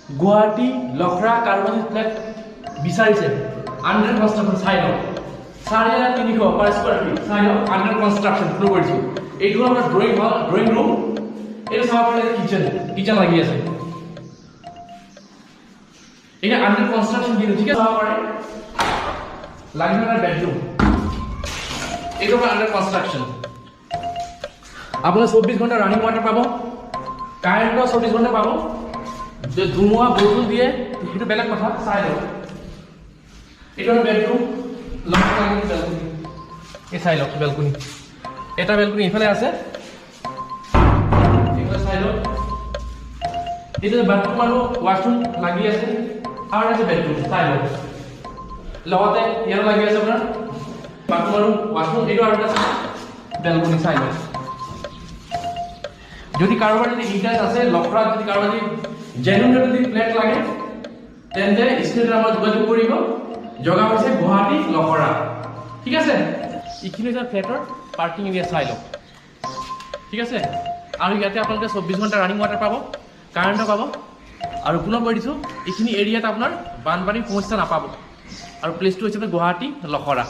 Guwahati Lokhra কাৰোবাৰী flat বিচাৰিছে under construction চাই লওক 3,500 পাৰ স্কোয়াৰ ফিট চাই লওক আণ্ডাৰ কনষ্ট্ৰাকশ্যন শুৰু কৰিছো এইটো আমাৰ ড্ৰয়িং ৰুম এইটো চাব পাৰে কিচেন লাগি আছে এটা আণ্ডাৰ কনষ্ট্ৰাকশ্যন কিন্তু ঠিক আছে চাব পাৰে লাগি থকা বেডৰুম এইটো আণ্ডাৰ কনষ্ট্ৰাকশ্যন আপোনাৰ 24 ঘণ্টা ৰানিং ওয়াটাৰ পাব কাৰেণ্ট 24 ঘণ্টা পাব যে ধুমুহা বৰষুণ দিয়ে সেইটো বেলেগ কথা চাই লওক এইটো বেডৰুম এই চাই লওক বেলকনি এটা বেলকনি ইফালে আছে এইফালে চাই লওক এইটো বাথৰুম আৰু ৱাশৰুম লাগি আছে আৰু আছে বেডৰুম চাই লওক লগতে ইয়াৰ লাগি আছে আপোনাৰ বাথৰুম আৰু ৱাশৰুম এইটো আৰু আছে বেলকনি চাই লওক যদি কাৰোবাৰ যদি ইন্টাৰেষ্ট আছে লখৰাত যদি কাৰোবাৰ যদি জেনুইন যদি ফ্লেট লাগে তেন্তে স্ক্ৰিন নাম্বাৰ যোগাযোগ কৰিব জগা হৈছে গুৱাহাটী লখৰা ঠিক আছে এইখিনি এটা ফ্লেটৰ পাৰ্কিং এৰিয়া চাই লওক ঠিক আছে আৰু ইয়াতে আপোনালোকে 24 ঘণ্টা ৰানিং ওয়াটাৰ পাব কাৰেণ্ট পাব আৰু পুনৰ কৈ দিছোঁ এইখিনি এৰিয়াত আপোনাৰ বানপানীৰ সমস্যা নাপাব আৰু প্লেচটো হৈছে গুৱাহাটী লখৰা